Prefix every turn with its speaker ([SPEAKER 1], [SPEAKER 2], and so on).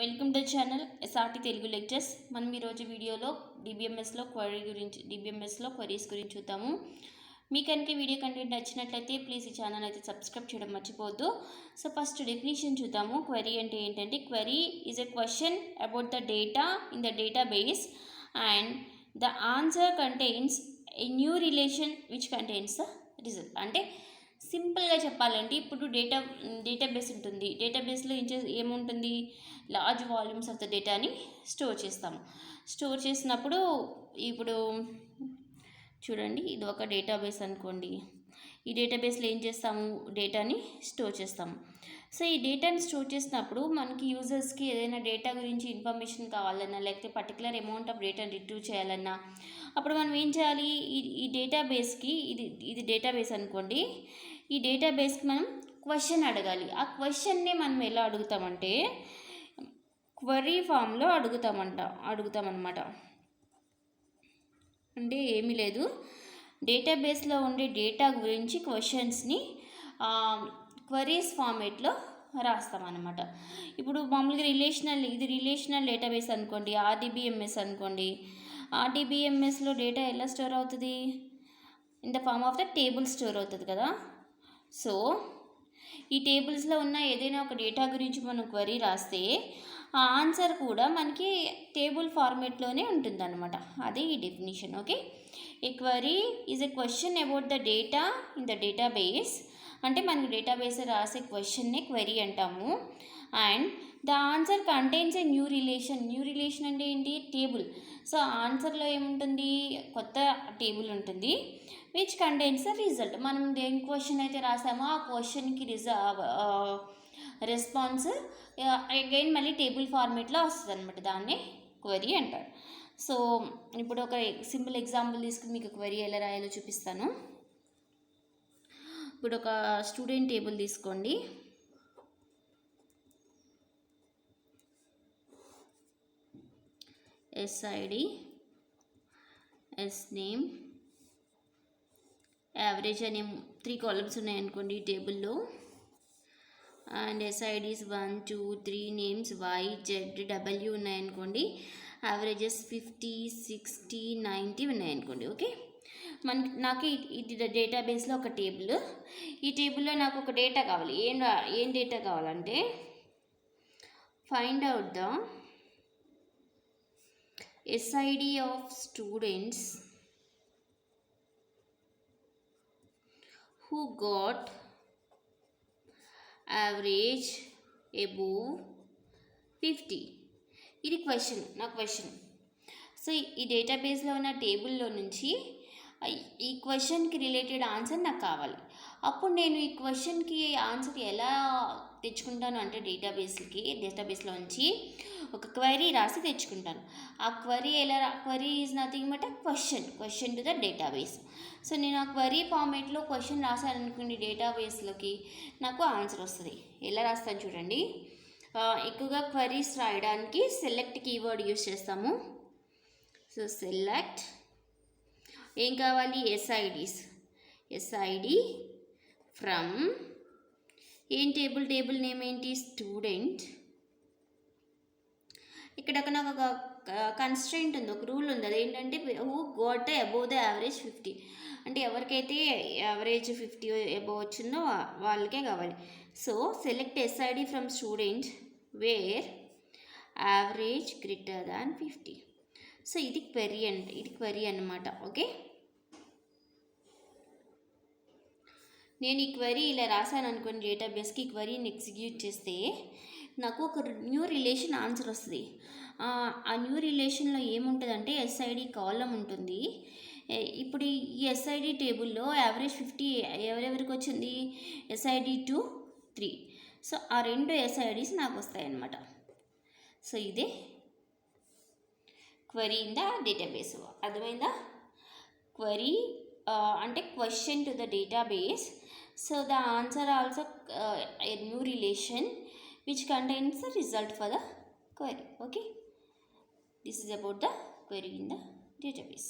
[SPEAKER 1] Welcome to channel SRT Telugu Lectures. మనం ఈరోజు వీడియోలో DBMSలో క్వరీస్ గురించి చూద్దాము. మీకు కనుక వీడియో కంటెంట్ నచ్చినట్లయితే ప్లీజ్ ఈ ఛానల్ అయితే సబ్స్క్రైబ్ చేయడం మర్చిపోవద్దు. సో ఫస్ట్ డెఫినేషన్ చూద్దాము. క్వరీ అంటే ఏంటంటే, query is a question about the data in the database and the answer contains a new relation which contains the result. అంటే సింపుల్గా చెప్పాలంటే, ఇప్పుడు డేటాబేస్ ఉంటుంది. డేటాబేస్లో ఏముంటుంది, లార్జ్ వాల్యూమ్స్ ఆఫ్ ద డేటాని స్టోర్ చేస్తాము. స్టోర్ చేసినప్పుడు ఇప్పుడు చూడండి, ఇది ఒక డేటాబేస్ అనుకోండి. ఈ డేటాబేస్లో ఏం చేస్తాము, డేటాని స్టోర్ చేస్తాము. సో ఈ డేటాని స్టోర్ చేసినప్పుడు మనకి యూజర్స్కి ఏదైనా డేటా గురించి ఇన్ఫర్మేషన్ కావాలన్నా, లేకపోతే particular amount of data retrieve చేయాలన్నా, అప్పుడు మనం ఏం చేయాలి, ఈ డేటాబేస్కి ఇది డేటాబేస్ అనుకోండి. ఈ డేటాబేస్కి మనం క్వశ్చన్ అడగాలి. ఆ క్వశ్చన్ని మనం ఎలా అడుగుతామంటే, క్వరీ ఫామ్లో అడుగుతామన్నమాట. అంటే ఏమీ లేదు, డేటాబేస్లో ఉండే డేటా గురించి క్వశ్చన్స్ని క్వరీస్ ఫార్మేట్లో రాస్తామన్నమాట. ఇప్పుడు మామూలుగా రిలేషనల్ డేటాబేస్ అనుకోండి, DBMS అనుకోండి. DBMSలో డేటా ఎలా స్టోర్ అవుతుంది, in the form of the table store అవుతుంది కదా. సో ఈ టేబుల్స్లో ఉన్న ఏదైనా ఒక డేటా గురించి మనం క్వరీ రాస్తే ఆ ఆన్సర్ కూడా మనకి టేబుల్ ఫార్మేట్లోనే ఉంటుందన్నమాట. అది ఈ definition. Okay, A query is a question about the data in the database. అంటే మనకి డేటాబేస్ రాసే క్వశ్చన్నే క్వరీ అంటాము. And the answer contains a new relation అంటే ఏంటి, టేబుల్. సో ఆన్సర్లో ఏముంటుంది, కొత్త టేబుల్ ఉంటుంది, విచ్ కంటైన్స్ ద రిజల్ట్. మనం దేని క్వశ్చన్ అయితే రాసామో ఆ క్వశ్చన్కి రెస్పాన్స్ అగైన్ మళ్ళీ టేబుల్ ఫార్మేట్లో వస్తుంది అనమాట. దాన్నే క్వరీ అంటారు. సో ఇప్పుడు ఒక సింపుల్ ఎగ్జాంపుల్ తీసుకుని మీకు క్వరీ ఎలా రాయాలో చూపిస్తాను. ఇప్పుడు ఒక స్టూడెంట్ టేబుల్ తీసుకోండి. SID, SNAME, యావరేజ్ అనే 3 కాలమ్స్ ఉన్నాయనుకోండి ఈ టేబుల్లో. And SIDs 1, 2, 3, names Y, Z, W ఉన్నాయనుకోండి. యావరేజెస్ 50, 60, 90 ఉన్నాయనుకోండి. ఓకే, నాకు ఇది డేటాబేస్లో ఒక టేబుల్. ఈ టేబుల్లో నాకు ఒక డేటా కావాలి. ఏం డేటా కావాలంటే, find out the SID of students who got average above 50. ఇది నా క్వశ్చన్. సో ఈ డేటాబేస్లో ఉన్న టేబుల్లో నుంచి ఈ క్వశ్చన్కి రిలేటెడ్ ఆన్సర్ నాకు కావాలి. అప్పుడు నేను ఈ క్వశ్చన్కి ఆన్సర్ ఎలా తెచ్చుకుంటాను అంటే, డేటాబేస్లో నుంచి ఒక క్వరీ రాసి తెచ్చుకుంటాను. ఆ query is nothing but question to the database. So నేను ఆ క్వరీ ఫార్మేట్లో క్వశ్చన్ రాశాను అనుకోండి డేటాబేస్లోకి, నాకు ఆన్సర్ వస్తుంది. ఎలా రాస్తాను చూడండి. ఎక్కువగా క్వరీస్ రాయడానికి సెలెక్ట్ కీవర్డ్ యూస్ చేస్తాము. సో సెలెక్ట్, ఏం కావాలి, SID ఫ్రమ్, ఏం టేబుల్ నేమ్ ఏంటి, స్టూడెంట్. ఇక్కడ నాకు ఒక కన్స్ట్రెయింట్ ఉంది, ఒక రూల్ ఉంది. అదేంటంటే, who got above the average 50. అంటే ఎవరికైతే యావరేజ్ 50 అబోవ్ వచ్చిందో వాళ్ళకే కావాలి. So select SID from student where average greater than 50. So ఇది క్వరీ అన్నమాట. ఓకే, నేను ఈ క్వరీ ఇలా రాశాను అనుకోండి డేటాబేస్కి. ఈ క్వరీని ఎగ్జిక్యూట్ చేస్తే నాకు ఒక న్యూ రిలేషన్ ఆన్సర్ వస్తుంది. ఆ న్యూ రిలేషన్లో ఏముంటుందంటే, SID కాలం ఉంటుంది. ఇప్పుడు ఈ SID టేబుల్లో యావరేజ్ 50 ఎవరెవరికి వచ్చింది, SID 2, 3. సో ఆ 2 SIDs నాకు వస్తాయి అన్నమాట. సో ఇదే క్వరీ ఇన్ ద డేటాబేస్. అర్థమైందా? క్వరీ అంటే question to the database. So the answer also a new relation which contains the result for the query. Okay, this is about the query in the database.